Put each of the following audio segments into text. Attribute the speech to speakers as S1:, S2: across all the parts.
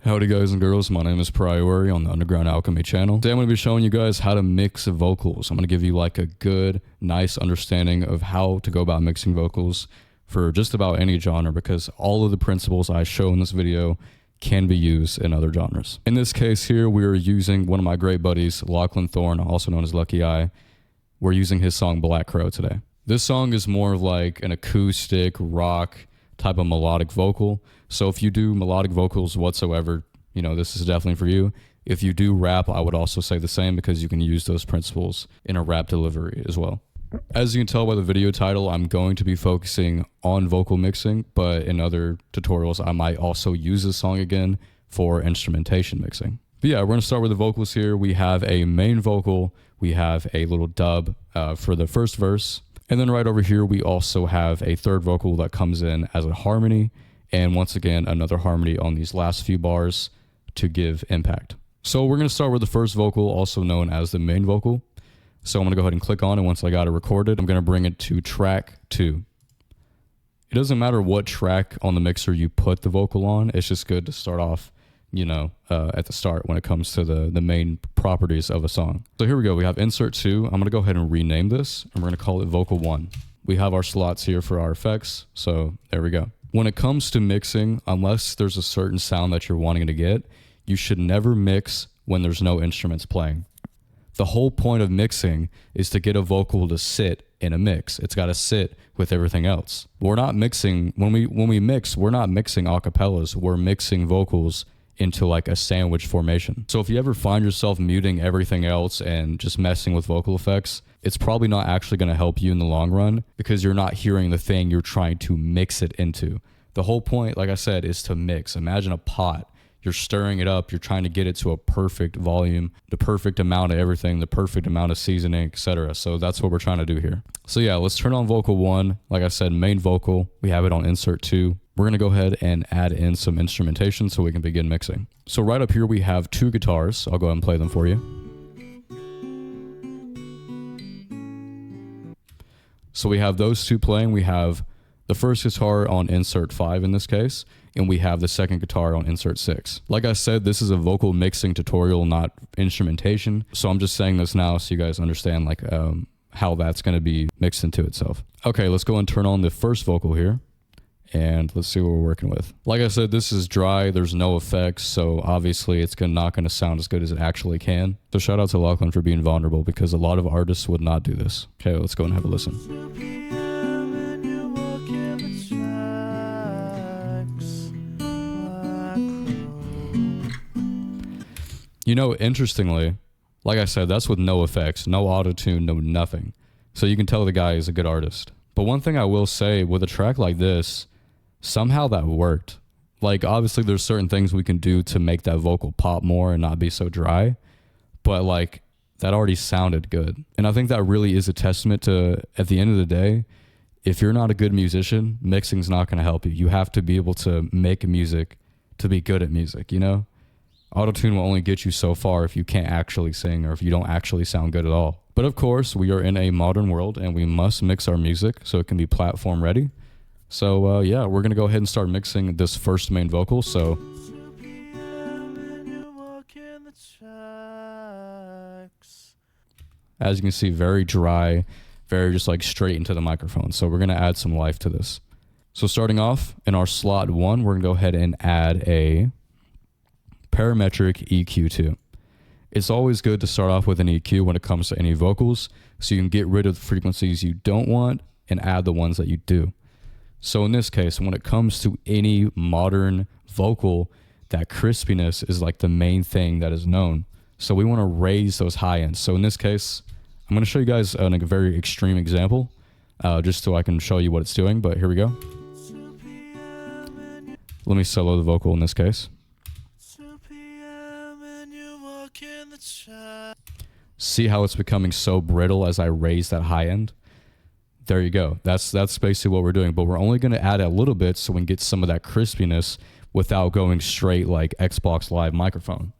S1: Howdy guys and girls, my name is Priori on the Underground Alchemy channel. Today I'm going to be showing you guys how to mix vocals. I'm going to give you like a good, nice understanding of how to go about mixing vocals for just about any genre, because all of the principles I show in this video can be used in other genres. In this case here, we are using one of my great buddies, Lachlan Thorne, also known as Lucky Eye. We're using his song Black Crow today. This song is more of like an acoustic rock type of melodic vocal. So if you do melodic vocals whatsoever, you know, this is definitely for you. If you do rap, I would also say the same, because you can use those principles in a rap delivery as well. As you can tell by the video title, I'm going to be focusing on vocal mixing, but in other tutorials, I might also use this song again for instrumentation mixing. But yeah, we're going to start with the vocals here. We have a main vocal, we have a little dub for the first verse, and then right over here, we also have a third vocal that comes in as a harmony, and once again, another harmony on these last few bars to give impact. So we're going to start with the first vocal, also known as the main vocal. So I'm going to go ahead and click on it. Once I got it recorded, I'm going to bring it to track 2. It doesn't matter what track on the mixer you put the vocal on. It's just good to start off, you know, at the start when it comes to the main properties of a song. So here we go. We have insert 2. I'm going to go ahead and rename this, and we're going to call it vocal 1. We have our slots here for our effects. So there we go. When it comes to mixing, unless there's a certain sound that you're wanting to get, you should never mix when there's no instruments playing. The whole point of mixing is to get a vocal to sit in a mix. It's got to sit with everything else. We're not mixing, when we mix, we're not mixing acapellas. We're mixing vocals into like a sandwich formation. So if you ever find yourself muting everything else and just messing with vocal effects, it's probably not actually going to help you in the long run, because you're not hearing the thing you're trying to mix it into. The whole point, like I said, is to mix. Imagine a pot. You're stirring it up. You're trying to get it to a perfect volume, the perfect amount of everything, the perfect amount of seasoning, etc. So that's what we're trying to do here. So yeah, let's turn on vocal 1. Like I said, main vocal. We have it on insert 2. We're going to go ahead and add in some instrumentation so we can begin mixing. So right up here, we have 2 guitars. I'll go ahead and play them for you. So we have those 2 playing. We have the first guitar on insert 5 in this case, and we have the second guitar on insert 6. Like I said, this is a vocal mixing tutorial, not instrumentation. So I'm just saying this now so you guys understand like how that's going to be mixed into itself. Okay, let's go and turn on the first vocal here, and let's see what we're working with. Like I said, this is dry. There's no effects, so obviously it's not going to sound as good as it actually can. So shout out to Lachlan for being vulnerable, because a lot of artists would not do this. Okay, let's go and have a listen. You know, interestingly, like I said, that's with no effects, no auto-tune, no nothing. So you can tell the guy is a good artist. But one thing I will say, with a track like this, somehow that worked. Like, obviously there's certain things we can do to make that vocal pop more and not be so dry, but like, that already sounded good. And I think that really is a testament to, at the end of the day, if you're not a good musician, mixing's not going to help you. You have to be able to make music to be good at music, you know? Autotune will only get you so far if you can't actually sing, or if you don't actually sound good at all. But of course, we are in a modern world and we must mix our music so it can be platform ready. So yeah, we're going to go ahead and start mixing this first main vocal. So as you can see, very dry, very just like straight into the microphone. So we're going to add some life to this. So starting off in our slot 1, we're going to go ahead and add a parametric EQ2. It's always good to start off with an EQ when it comes to any vocals, so you can get rid of the frequencies you don't want and add the ones that you do. So in this case, when it comes to any modern vocal, that crispiness is like the main thing that is known. So we want to raise those high ends. So in this case, I'm going to show you guys a very extreme example, just so I can show you what it's doing, but here we go. Let me solo the vocal in this case. See how it's becoming so brittle as I raise that high end? There you go. That's basically what we're doing, but we're only going to add a little bit so we can get some of that crispiness without going straight like Xbox Live microphone,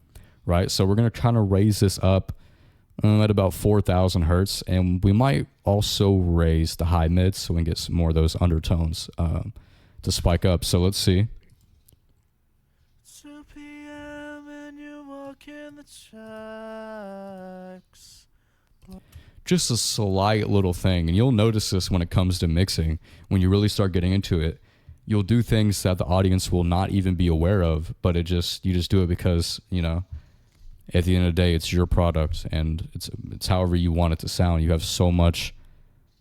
S1: right? So we're going to kind of raise this up at about 4,000 hertz, and we might also raise the high mids so we can get some more of those undertones to spike up. So let's see. Just a slight little thing, and you'll notice this when it comes to mixing. When you really start getting into it, you'll do things that the audience will not even be aware of, but you just do it because, you know, at the end of the day, it's your product and it's however you want it to sound. You have so much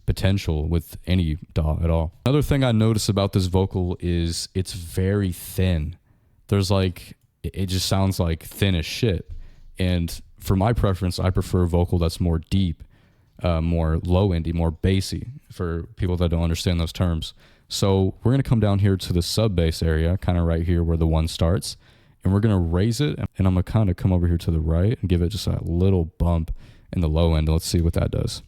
S1: potential with any DAW at all. Another thing I notice about this vocal is it's very thin. There's like, it just sounds like thin as shit. And for my preference, I prefer a vocal that's more deep, more low-endy, more bassy, for people that don't understand those terms. So we're going to come down here to the sub bass area, kind of right here where the one starts, and we're going to raise it, and I'm going to kind of come over here to the right and give it just a little bump in the low end. Let's see what that does.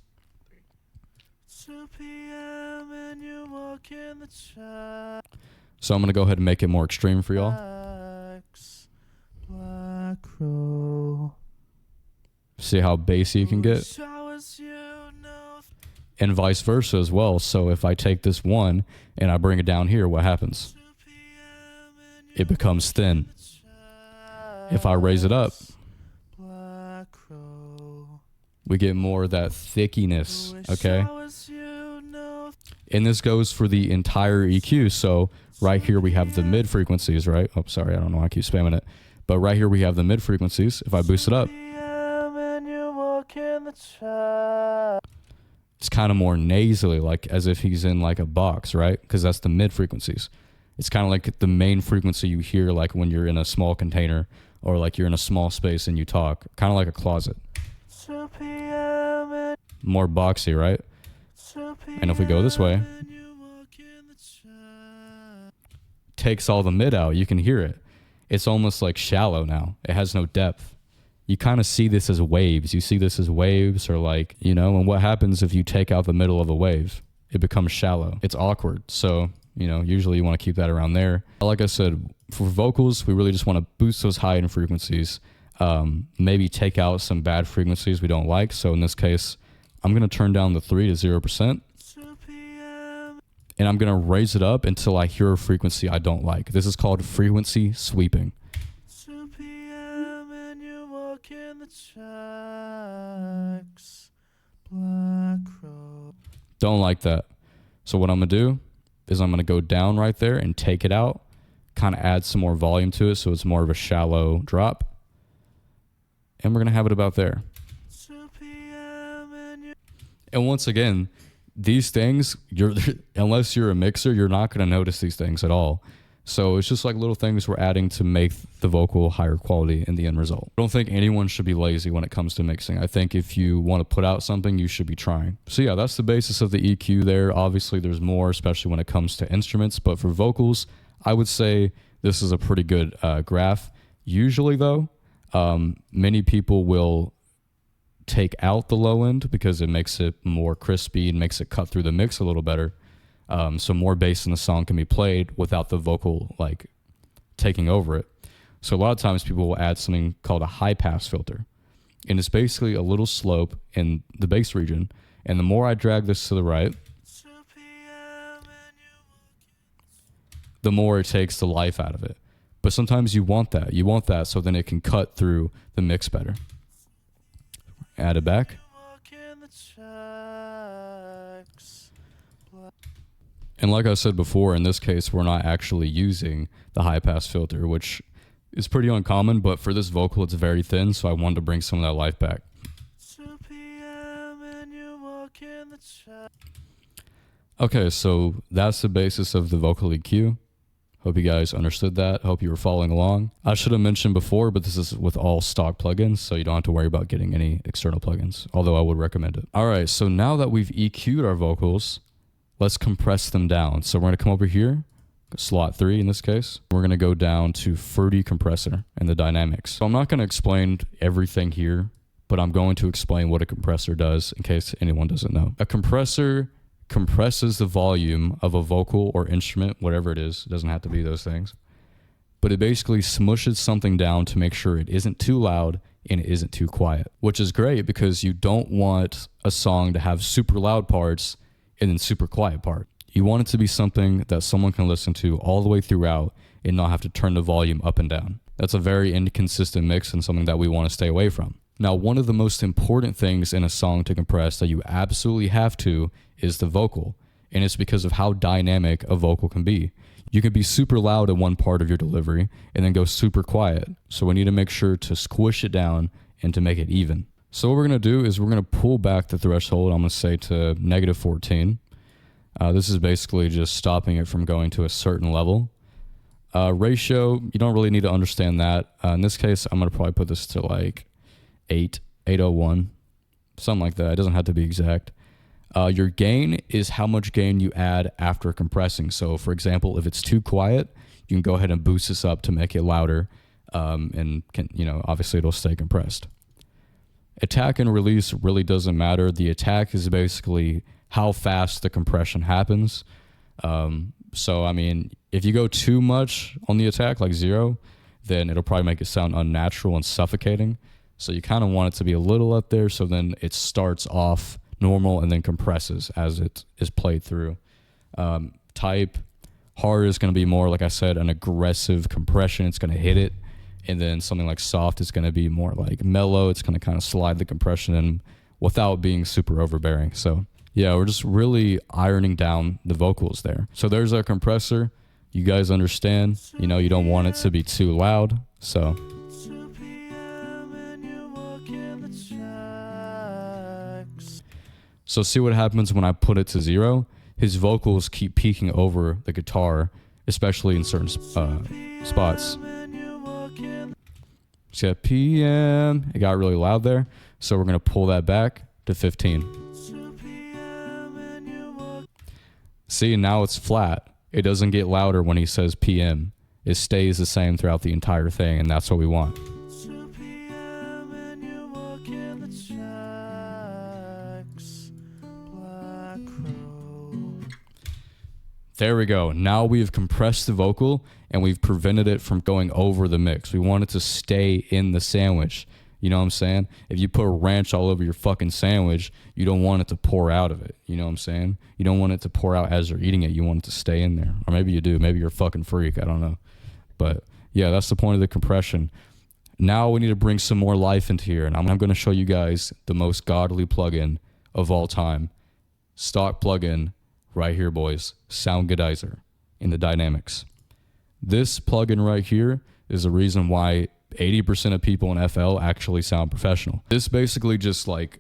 S1: So I'm going to go ahead and make it more extreme for y'all. See how bassy you can get? And vice versa as well. So if I take this one and I bring it down here, what happens? It becomes thin. If I raise it up, we get more of that thickiness, okay? And this goes for the entire EQ. So right here we have the mid frequencies, right? Oh, sorry, I don't know why I keep spamming it. But right here we have the mid frequencies. If I boost it up, it's kind of more nasally, like as if he's in like a box, right? Because that's the mid frequencies. It's kind of like the main frequency you hear like when you're in a small container or like you're in a small space and you talk, kind of like a closet. More boxy, right? And if we go this way, takes all the mid out, you can hear it. It's almost like shallow now. It has no depth. You kind of see this as waves. You see this as waves, or like, you know, and what happens if you take out the middle of a wave? It becomes shallow. It's awkward. So, you know, usually you want to keep that around there. Like I said, for vocals, we really just want to boost those high end frequencies. Maybe take out some bad frequencies we don't like. So in this case, I'm going to turn down the 3 to 0%. And I'm going to raise it up until I hear a frequency I don't like. This is called frequency sweeping. Don't like that. So what I'm going to do is I'm going to go down right there and take it out, kind of add some more volume to it so it's more of a shallow drop. And we're going to have it about there. And once again, these things, unless you're a mixer, you're not going to notice these things at all. So it's just like little things we're adding to make the vocal higher quality in the end result. I don't think anyone should be lazy when it comes to mixing. I think if you want to put out something, you should be trying. So yeah, that's the basis of the EQ there. Obviously, there's more, especially when it comes to instruments. But for vocals, I would say this is a pretty good graph. Usually, though, many people will take out the low end because it makes it more crispy and makes it cut through the mix a little better. So more bass in the song can be played without the vocal like taking over it. So a lot of times people will add something called a high pass filter, and it's basically a little slope in the bass region. And the more I drag this to the right, the more it takes the life out of it. But sometimes you want that. You want that so then it can cut through the mix better. Add it back. And like I said before, in this case, we're not actually using the high pass filter, which is pretty uncommon, but for this vocal, it's very thin, so I wanted to bring some of that life back. Okay, so that's the basis of the vocal EQ. Hope you guys understood that. Hope you were following along. I should have mentioned before, but this is with all stock plugins, so you don't have to worry about getting any external plugins, although I would recommend it. All right, so now that we've EQ'd our vocals, let's compress them down. So we're going to come over here, slot 3 in this case. We're going to go down to fruity compressor and the dynamics. So I'm not going to explain everything here, but I'm going to explain what a compressor does in case anyone doesn't know. A compressor compresses the volume of a vocal or instrument, whatever it is. It doesn't have to be those things. But it basically smushes something down to make sure it isn't too loud and it isn't too quiet, which is great because you don't want a song to have super loud parts and then super quiet part. You want it to be something that someone can listen to all the way throughout and not have to turn the volume up and down. That's a very inconsistent mix and something that we want to stay away from. Now, one of the most important things in a song to compress that you absolutely have to is the vocal. And it's because of how dynamic a vocal can be. You can be super loud in one part of your delivery and then go super quiet. So we need to make sure to squish it down and to make it even. So what we're going to do is we're going to pull back the threshold, I'm going to say to -14. This is basically just stopping it from going to a certain level. Ratio, you don't really need to understand that. In this case, I'm going to probably put this to like 801, something like that. It doesn't have to be exact. Your gain is how much gain you add after compressing. So for example, if it's too quiet, you can go ahead and boost this up to make it louder, and obviously it'll stay compressed. Attack and release really doesn't matter. The attack is basically how fast the compression happens. So I mean, if you go too much on the attack, like 0, then it'll probably make it sound unnatural and suffocating. So you kind of want it to be a little up there, so then it starts off normal and then compresses as it is played through. Type hard is going to be more, like I said, an aggressive compression. It's going to hit it. And then something like soft is going to be more like mellow. It's going to kind of slide the compression in without being super overbearing. So yeah, we're just really ironing down the vocals there. So there's our compressor. You guys understand, you don't want it to be too loud. So see what happens when I put it to 0. His vocals keep peaking over the guitar, especially in certain spots. So yeah, PM, it got really loud there. So we're going to pull that back to 15. See, now it's flat. It doesn't get louder when he says PM. It stays the same throughout the entire thing, and that's what we want. There we go. Now we've compressed the vocal and we've prevented it from going over the mix. We want it to stay in the sandwich. You know what I'm saying? If you put ranch all over your fucking sandwich, you don't want it to pour out of it. You know what I'm saying? You don't want it to pour out as you're eating it. You want it to stay in there. Or maybe you do. Maybe you're a fucking freak. I don't know. But yeah, that's the point of the compression. Now we need to bring some more life into here. And I'm going to show you guys the most godly plugin of all time. Stock plugin. Right here, boys, Soundgoodizer in the dynamics. This plugin right here is the reason why 80% of people in FL actually sound professional. This basically just like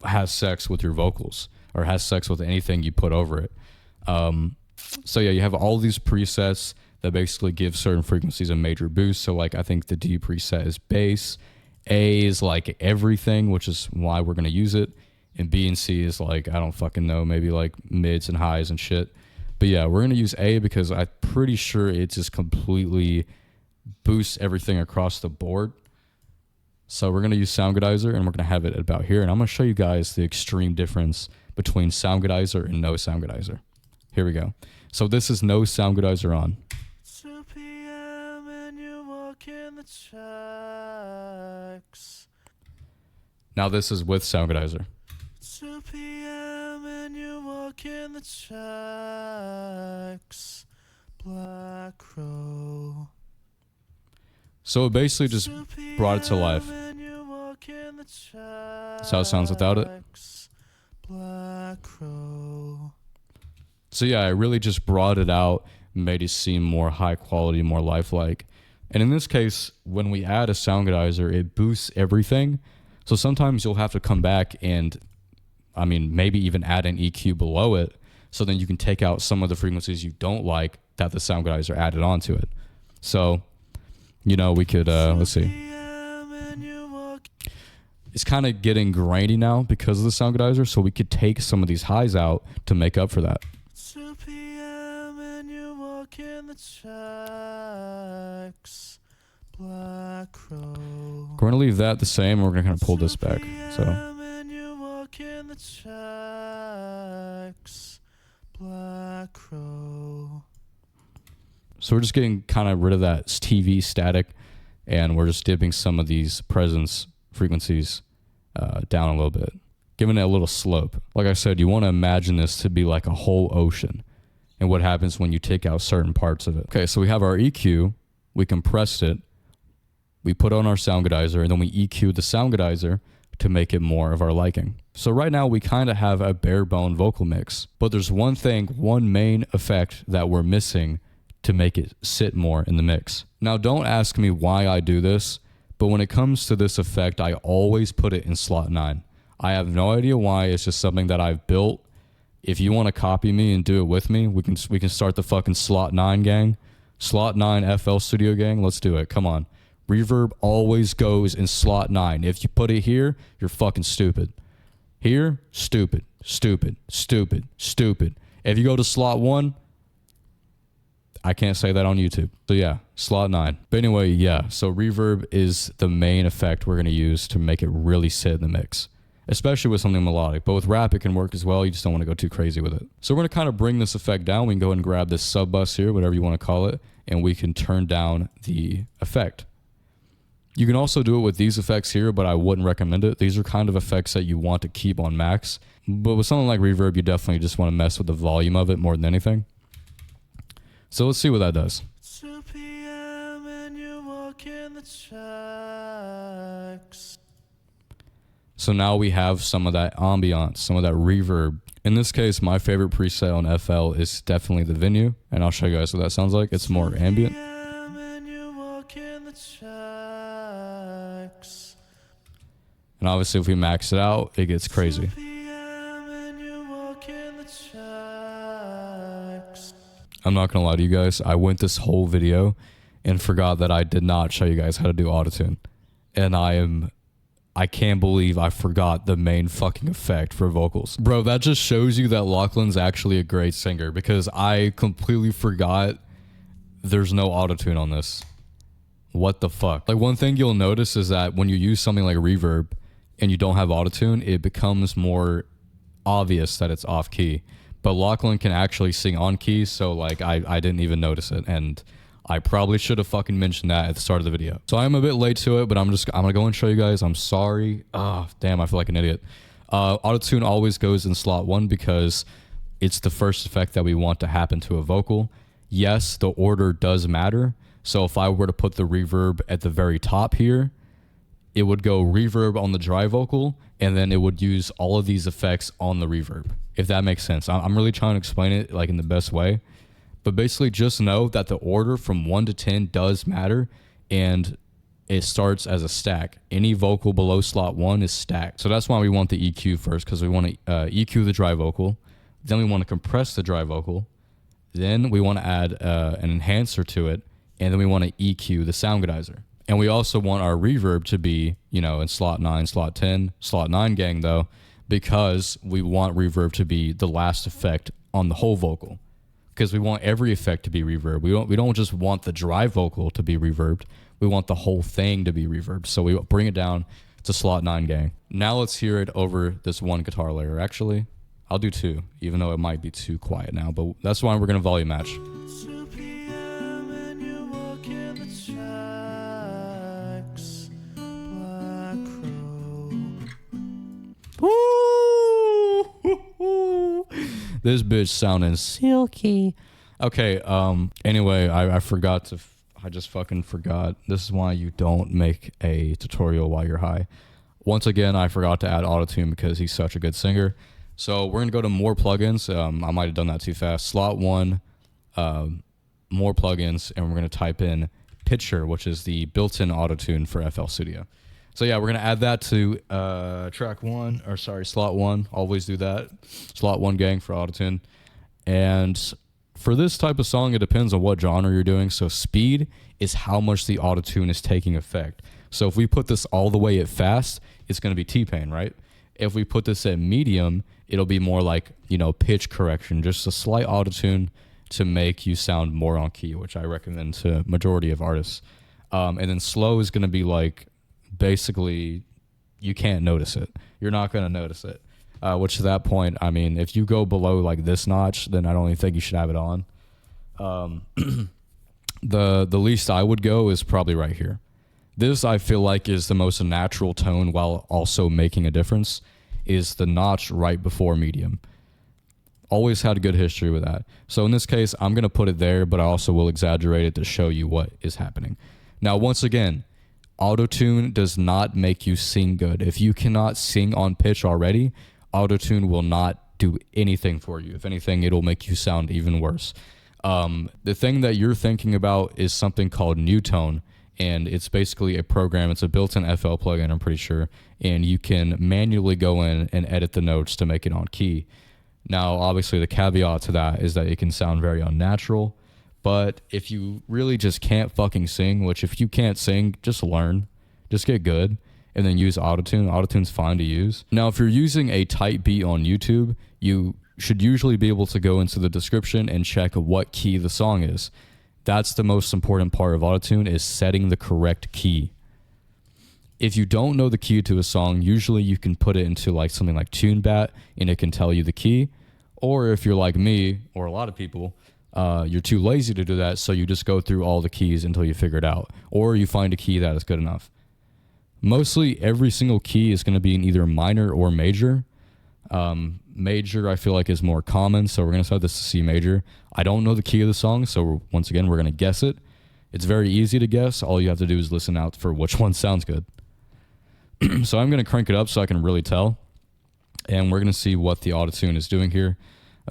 S1: has sex with your vocals or has sex with anything you put over it. So yeah, you have all these presets that basically give certain frequencies a major boost. So like I think the D preset is bass, A is like everything, which is why we're going to use it. And B and C is like, I don't fucking know, maybe like mids and highs and shit. But yeah, we're going to use A because I'm pretty sure it just completely boosts everything across the board. So we're going to use Soundgoodizer and we're going to have it about here. And I'm going to show you guys the extreme difference between Soundgoodizer and no Soundgoodizer. Here we go. So this is no Soundgoodizer on.
S2: 2 p.m. and you walk in the tracks.
S1: Now this is with Soundgoodizer.
S2: 2 p.m. and you walk in the tracks. Black Crow.
S1: So it basically just brought it to life. That's how it sounds without it.
S2: Black Crow.
S1: So yeah, I really just brought it out, made it seem more high quality, more lifelike. And in this case, when we add a Soundgoodizer, it boosts everything. So sometimes you'll have to come back and, I mean, maybe even add an EQ below it, so then you can take out some of the frequencies you don't like that the Soundgoodizer added onto it. So, you know, we could, let's see. It's kind of getting grainy now because of the Soundgoodizer, so we could take some of these highs out to make up for that.
S2: 2 p.m. and you walk in the tracks. Black Crow.
S1: We're going to leave that the same, and we're going to kind of pull this back. So.
S2: And you walk in the tracks. Black Crow.
S1: So we're just getting kind of rid of that TV static, and we're just dipping some of these presence frequencies down a little bit, giving it a little slope. Like I said, you want to imagine this to be like a whole ocean, and what happens when you take out certain parts of it. Okay, so we have our EQ, we compressed it, we put on our soundgodizer, and then we EQ the soundgodizer to make it more of our liking. So right now we kind of have a bare bone vocal mix, but there's one main effect that we're missing to make it sit more in the mix. Now don't ask me why I do this, but when it comes to this effect, I always put it in slot 9. I have no idea why. It's just something that I've built. If you want to copy me and do it with me, we can start the fucking slot 9 gang. Slot 9 FL Studio gang, let's do it. Come on. Reverb always goes in slot 9. If you put it here, you're fucking stupid. Here, stupid, stupid, stupid, stupid. If you go to slot 1, I can't say that on YouTube. So yeah, slot 9. But anyway, yeah, so reverb is the main effect we're going to use to make it really sit in the mix, especially with something melodic. But with rap, it can work as well. You just don't want to go too crazy with it. So we're going to kind of bring this effect down. We can go ahead and grab this sub bus here, whatever you want to call it, and we can turn down the effect. You can also do it with these effects here, but I wouldn't recommend it. These are kind of effects that you want to keep on max. But with something like reverb, you definitely just want to mess with the volume of it more than anything. So let's see what that does.
S2: 2 p.m. and you walk in the tracks.
S1: So now we have some of that ambiance, some of that reverb. In this case, my favorite preset on FL is definitely the venue, and I'll show you guys what that sounds like. It's more ambient. And obviously if we max it out, it gets crazy. I'm not gonna lie to you guys, I went this whole video and forgot that I did not show you guys how to do autotune. And I can't believe I forgot the main fucking effect for vocals. Bro, that just shows you that Lachlan's actually a great singer, because I completely forgot there's no autotune on this. What the fuck? Like, one thing you'll notice is that when you use something like reverb and you don't have autotune, it becomes more obvious that it's off key. But Lachlan can actually sing on key, so like I didn't even notice it, and I probably should have fucking mentioned that at the start of the video. So I'm a bit late to it, but I'm gonna go and show you guys. I'm sorry. Damn, I feel like an idiot. Autotune always goes in slot 1 because it's the first effect that we want to happen to a vocal. Yes, the order does matter. So if I were to put the reverb at the very top here, it would go reverb on the dry vocal, and then it would use all of these effects on the reverb, if that makes sense. I'm really trying to explain it like in the best way. But basically just know that the order from 1 to 10 does matter, and it starts as a stack. Any vocal below slot 1 is stacked. So that's why we want the EQ first, because we want to EQ the dry vocal. Then we want to compress the dry vocal. Then we want to add an enhancer to it. And then we want to EQ the soundgodizer. And we also want our reverb to be, you know, in slot 9, slot 10, slot 9 gang though, because we want reverb to be the last effect on the whole vocal. Because we want every effect to be reverb. We don't just want the dry vocal to be reverbed. We want the whole thing to be reverbed. So we bring it down to slot 9 gang. Now let's hear it over this one guitar layer. Actually, I'll do 2, even though it might be too quiet now, but that's why we're going to volume match. This bitch sounding silky. Okay, anyway, I forgot to, I just fucking forgot. This is why you don't make a tutorial while you're high. Once again, I forgot to add autotune because he's such a good singer. So we're gonna go to more plugins. I might have done that too fast. Slot 1, more plugins, and we're gonna type in Pitcher, which is the built-in autotune for FL Studio. So yeah, we're gonna add that to slot 1. Always do that. Slot 1 gang for autotune. And for this type of song, it depends on what genre you're doing. So speed is how much the autotune is taking effect. So if we put this all the way at fast, it's gonna be T-Pain, right? If we put this at medium, it'll be more like, you know, pitch correction, just a slight autotune to make you sound more on key, which I recommend to majority of artists. And then slow is gonna be like, basically you can't notice it. You're not going to notice it, which to that point, I mean, if you go below like this notch, then I don't even think you should have it on. The least I would go is probably right here. This I feel like is the most natural tone while also making a difference, is the notch right before medium. Always had a good history with that. So in this case, I'm going to put it there, but I also will exaggerate it to show you what is happening. Now, once again, Autotune does not make you sing good. If you cannot sing on pitch already, autotune will not do anything for you. If anything, it'll make you sound even worse. The thing that you're thinking about is something called Newtone, and it's basically a program. It's a built-in FL plugin, I'm pretty sure, and you can manually go in and edit the notes to make it on key. Now, obviously, the caveat to that is that it can sound very unnatural, but if you really just can't fucking sing, which if you can't sing, just learn, just get good, and then use autotune. Autotune's fine to use. Now, if you're using a tight beat on YouTube, you should usually be able to go into the description and check what key the song is. That's the most important part of autotune, is setting the correct key. If you don't know the key to a song, usually you can put it into like something like TuneBat and it can tell you the key. Or if you're like me or a lot of people, you're too lazy to do that, so you just go through all the keys until you figure it out. Or you find a key that is good enough. Mostly every single key is going to be in either minor or major. Major, I feel like, is more common, so we're going to set this to C major. I don't know the key of the song, so once again, we're going to guess it. It's very easy to guess. All you have to do is listen out for which one sounds good. So I'm going to crank it up so I can really tell, and we're going to see what the autotune is doing here.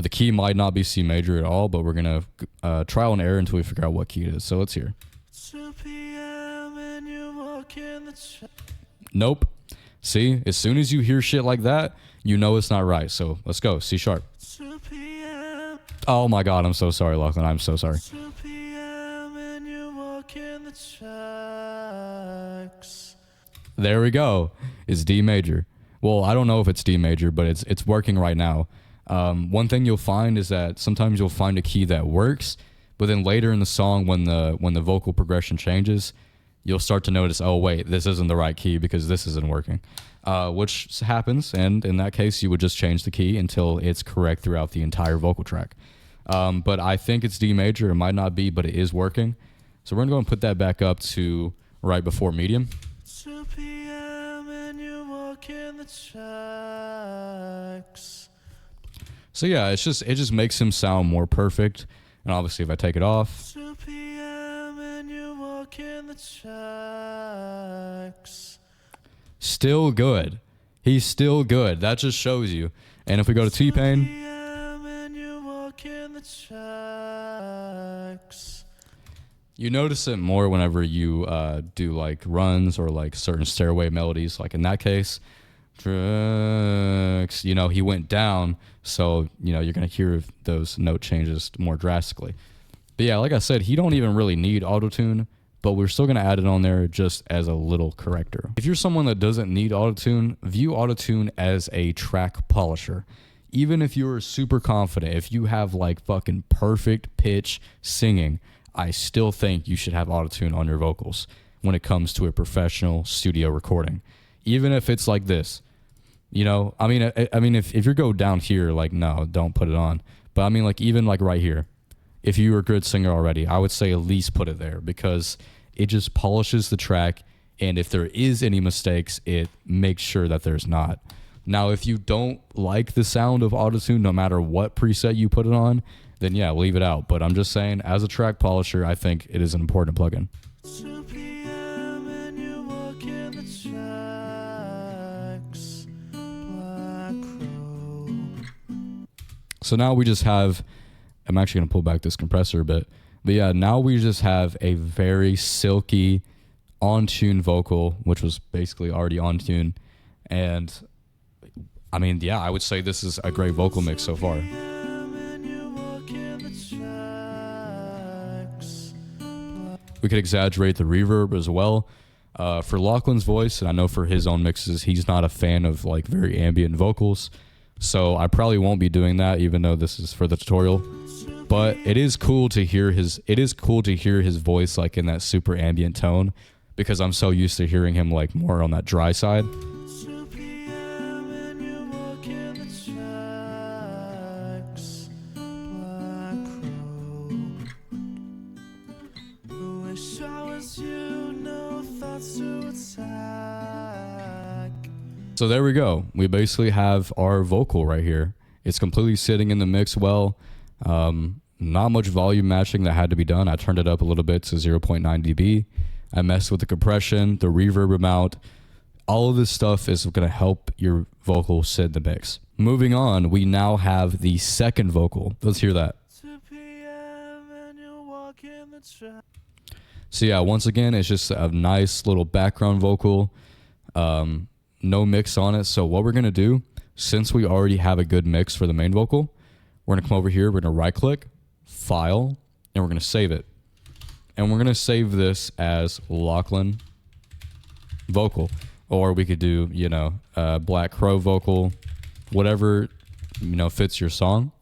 S1: The key might not be C major at all, but we're going to trial and error until we figure out what key it is. So let's hear.
S2: 2 p.m. and you walk in the
S1: Nope. See, as soon as you hear shit like that, you know it's not right. So let's go. C sharp.
S2: 2 p.m.
S1: Oh my God, I'm so sorry, Lachlan. I'm so sorry.
S2: 2 p.m. and you walk in the tracks.
S1: There we go. It's D major. Well, I don't know if it's D major, but it's working right now. One thing you'll find is that sometimes you'll find a key that works, but then later in the song, when the vocal progression changes, you'll start to notice, oh wait, this isn't the right key because this isn't working, which happens. And in that case, you would just change the key until it's correct throughout the entire vocal track. But I think it's D major. It might not be, but it is working. So we're gonna go and put that back up to right before medium.
S2: 2 p.m. and you walk in the tracks.
S1: So yeah, it just makes him sound more perfect. And obviously, if I take it off,
S2: 2 p.m. and you walk in the tracks.
S1: still good. He's still good. That just shows you. And if we go to T-Pain,
S2: 2 p.m. and you walk in the tracks.
S1: you notice it more whenever you do like runs or like certain stairway melodies. Like in that case, tracks, you know, he went down. So, you know, you're going to hear those note changes more drastically. But yeah, like I said, he don't even really need autotune, but we're still going to add it on there just as a little corrector. If you're someone that doesn't need autotune, view autotune as a track polisher. Even if you're super confident, if you have like fucking perfect pitch singing, I still think you should have autotune on your vocals when it comes to a professional studio recording. Even if it's like this, you know, I mean, if you go down here, like, no, don't put it on. But I mean, like, even like right here, if you're a good singer already, I would say at least put it there because it just polishes the track. And if there is any mistakes, it makes sure that there's not. Now, if you don't like the sound of autotune, no matter what preset you put it on, then yeah, leave it out. But I'm just saying, as a track polisher, I think it is an important plugin.
S2: 2 p.m. and you walk in the tracks. Black Crow.
S1: So now we just have, I'm actually going to pull back this compressor a bit. But yeah, now we just have a very silky on-tune vocal, which was basically already on tune. And I mean, yeah, I would say this is a great vocal mix so far. We could exaggerate the reverb as well. For Lachlan's voice, and I know for his own mixes, he's not a fan of like very ambient vocals. So I probably won't be doing that, even though this is for the tutorial. But it is cool to hear his voice like in that super ambient tone, because I'm so used to hearing him like more on that dry side.
S2: 2 p.m. and you walk in the tracks. Black Crow. Wish I was you, no thoughts to attack.
S1: So there we go. We basically have our vocal right here. It's completely sitting in the mix well. Not much volume matching that had to be done. I turned it up a little bit to 0.9 dB. I messed with the compression, the reverb amount. All of this stuff is going to help your vocal sit in the mix. Moving on, we now have the second vocal. Let's hear that.
S2: 2 p.m. and you walk in the trap.
S1: So yeah, once again, it's just a nice little background vocal. No mix on it. So what we're going to do, since we already have a good mix for the main vocal, we're going to come over here, we're going to right click, file, and we're going to save it. And we're going to save this as Lachlan vocal. Or we could do, you know, Black Crow vocal, whatever, you know, fits your song.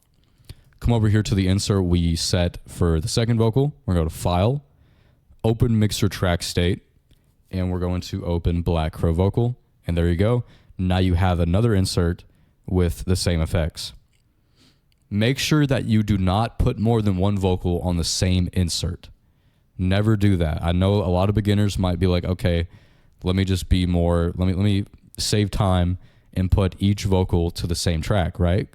S1: Come over here to the insert we set for the second vocal. We're going to go to File, Open Mixer Track State, and we're going to open Black Crow vocal. And there you go. Now you have another insert with the same effects. Make sure that you do not put more than one vocal on the same insert. Never do that. I know a lot of beginners might be like, okay, let me just be more, let me save time and put each vocal to the same track, right?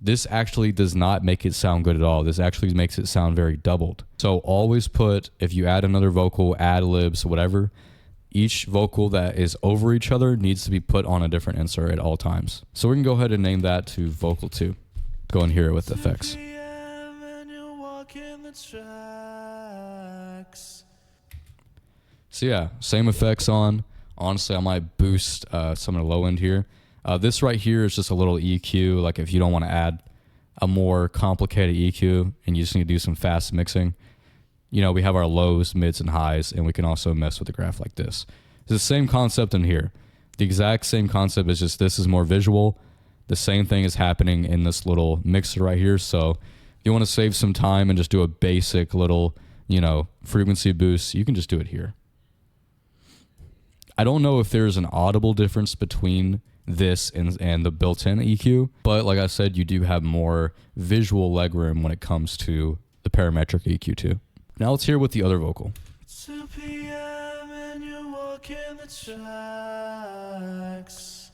S1: This actually does not make it sound good at all. This actually makes it sound very doubled. So always put, if you add another vocal, ad libs, whatever, each vocal that is over each other needs to be put on a different insert at all times. So we can go ahead and name that to vocal 2. Go and hear it with the effects. So yeah, same effects on. Honestly, I might boost some of the low end here. This right here is just a little EQ. Like if you don't want to add a more complicated EQ and you just need to do some fast mixing, you know, we have our lows, mids, and highs, and we can also mess with the graph like this. It's the same concept in here. The exact same concept is just this is more visual. The same thing is happening in this little mixer right here. So if you want to save some time and just do a basic little, you know, frequency boost, you can just do it here. I don't know if there's an audible difference between this and the built-in EQ, but like I said, you do have more visual legroom when it comes to the parametric EQ too. Now let's hear with the other vocal.
S2: 2 p.m. and you walk in the tracks.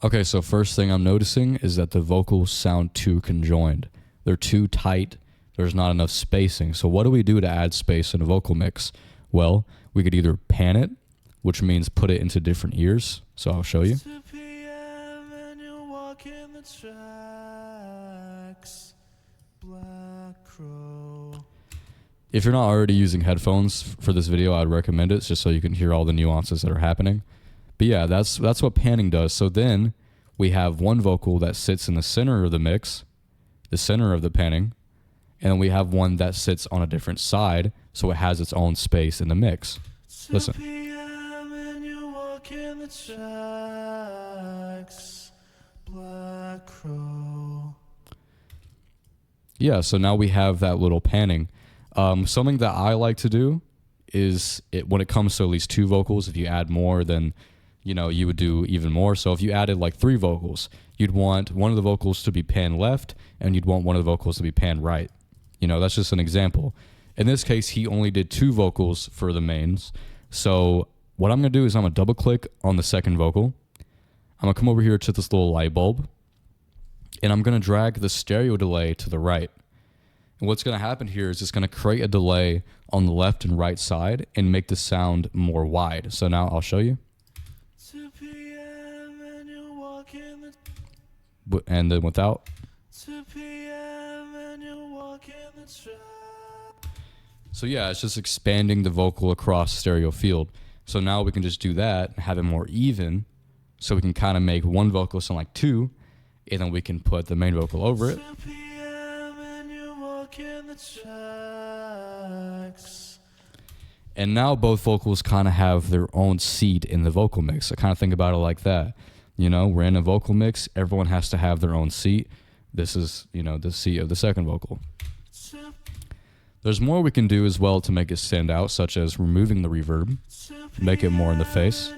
S1: Okay, so first thing I'm noticing is that the vocals sound too conjoined. They're too tight. There's not enough spacing. So what do we do to add space in a vocal mix? Well, we could either pan it, which means put it into different ears. So I'll show you.
S2: 2 p.m. and you walk in the tracks. Black Crow.
S1: If you're not already using headphones for this video, I'd recommend it just so you can hear all the nuances that are happening. But yeah, that's what panning does. So then we have one vocal that sits in the center of the mix, the center of the panning, and we have one that sits on a different side, so it has its own space in the mix. Listen.
S2: 2 p.m. and you walk in the tracks. Black Crow.
S1: Yeah, so now we have that little panning. Something that I like to do is when it comes to at least 2 vocals, if you add more, then you know you would do even more. So if you added like 3 vocals, you'd want one of the vocals to be panned left and you'd want one of the vocals to be panned right. You know, that's just an example. In this case, he only did 2 vocals for the mains. So what I'm going to do is I'm going to double click on the second vocal. I'm going to come over here to this little light bulb and I'm going to drag the stereo delay to the right. And what's going to happen here is it's going to create a delay on the left and right side and make the sound more wide. So now I'll show you.
S2: 2 p.m. and you walk in the
S1: And then without.
S2: 2 p.m. and you walk in the trap.
S1: So yeah, it's just expanding the vocal across stereo field. So now we can just do that, have it more even, so we can kind of make one vocal sound like 2, and then we can put the main vocal over it.
S2: 2 p.m. and you walk in the tracks.
S1: And now both vocals kind of have their own seat in the vocal mix. I kind of think about it like that. You know, we're in a vocal mix. Everyone has to have their own seat. This is, you know, the seat of the second vocal. There's more we can do as well to make it stand out, such as removing the reverb, make it more in the face.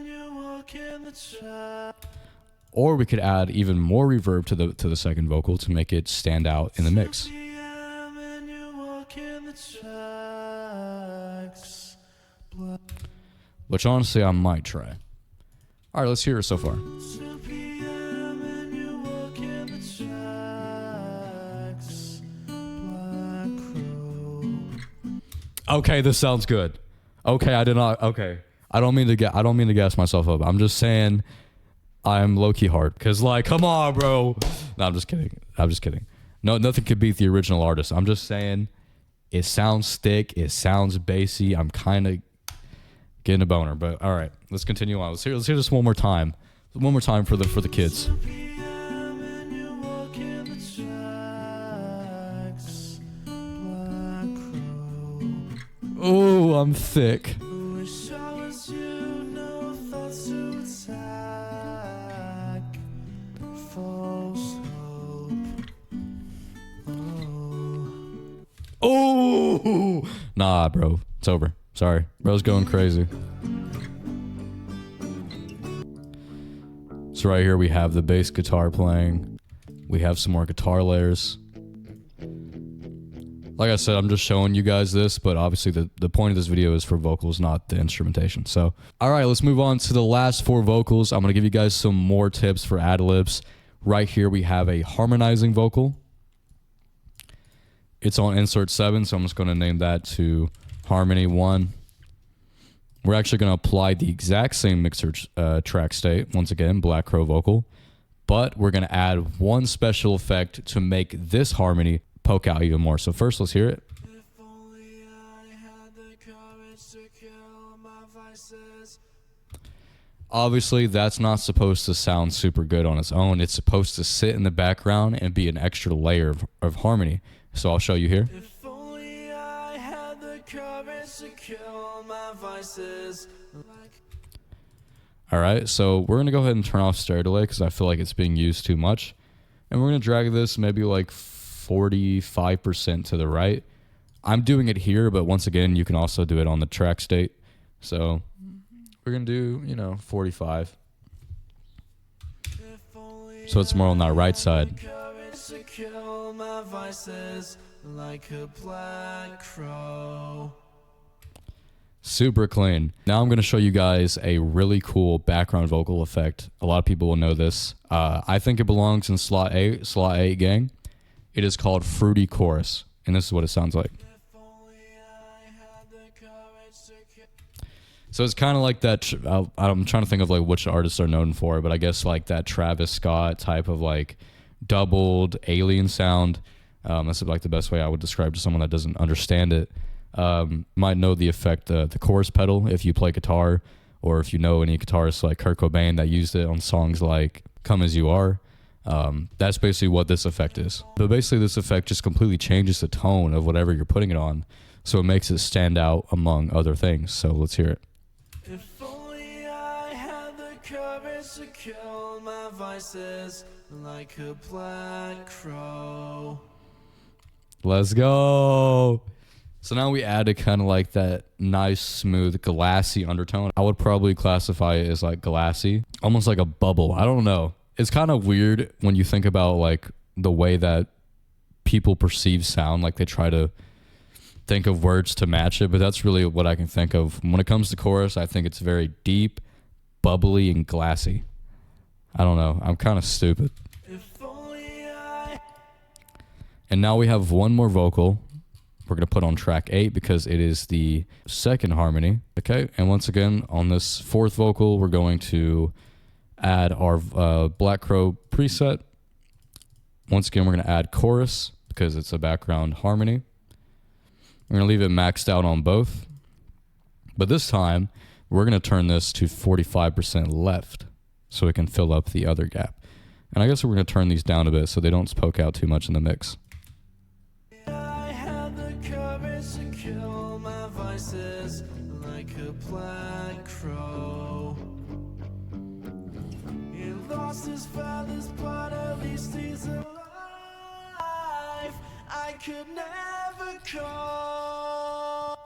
S1: Or we could add even more reverb to the second vocal to make it stand out in the mix. Which honestly I might try. Alright, let's hear it so far. Okay, this sounds good. Okay, I did not. Okay, I don't mean to gas myself up. I'm just saying I'm low key hard. Cause like, come on, bro. No, I'm just kidding. No, nothing could beat the original artist. I'm just saying it sounds thick. It sounds bassy. I'm kind of getting a boner. But all right, let's continue on. Let's hear this one more time. One more time for the kids. Oh, I'm thick. Oh, nah, bro. It's over. Sorry. Bro's going crazy. So right here we have the bass guitar playing. We have some more guitar layers. Like I said, I'm just showing you guys this, but obviously the point of this video is for vocals, not the instrumentation. So, all right, let's move on to the last 4 vocals. I'm going to give you guys some more tips for ad-libs. Right here we have a harmonizing vocal. It's on insert 7, so I'm just going to name that to harmony 1. We're actually going to apply the exact same mixer track state, once again, Black Crow vocal, but we're going to add one special effect to make this harmony poke out even more. So first, let's hear it. If only I had the courage to kill my vices. Obviously, that's not supposed to sound super good on its own. It's supposed to sit in the background and be an extra layer of harmony. So I'll show you here. If only I had the courage to kill my vices. All right, so we're going to go ahead and turn off stereo delay because I feel like it's being used too much. And we're going to drag this maybe like 45% to the right. I'm doing it here, but once again, you can also do it on the track state. So we're going to do, 45. So it's more on that right side. Super clean. Now I'm going to show you guys a really cool background vocal effect. A lot of people will know this. I think it belongs in slot 8 gang. It is called Fruity Chorus, and this is what it sounds like. So it's kind of like that. I'm trying to think of like which artists are known for it, but I guess like that Travis Scott type of like doubled alien sound. That's like the best way I would describe to someone that doesn't understand it. Might know the effect, the chorus pedal if you play guitar, or if you know any guitarists like Kurt Cobain that used it on songs like Come As You Are. That's basically what this effect is. But basically this effect just completely changes the tone of whatever you're putting it on, so it makes it stand out among other things. So let's hear it. If only I had the courage to kill my vices like a black crow. Let's go. So now we added kind of like that nice, smooth, glassy undertone. I would probably classify it as like glassy, almost like a bubble. I don't know. It's kind of weird when you think about like the way that people perceive sound, like they try to think of words to match it, but that's really what I can think of. When it comes to chorus, I think it's very deep, bubbly, and glassy. I don't know. I'm kind of stupid. And now we have one more vocal we're going to put on track 8 because it is the second harmony. Okay, and once again, on this 4th vocal, we're going to add our Black Crow preset. Once again, we're going to add chorus because it's a background harmony. We're going to leave it maxed out on both. But this time, we're going to turn this to 45% left so it can fill up the other gap. And I guess we're going to turn these down a bit so they don't poke out too much in the mix. Like a black crow. He lost his father's but at least he's alive. I could never call.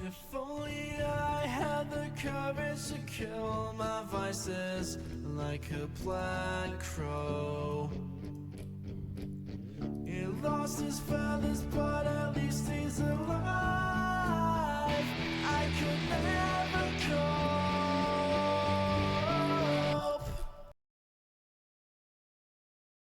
S1: If only I had the courage to kill my vices like a black crow. He lost his father's but at least he's alive. I could never call.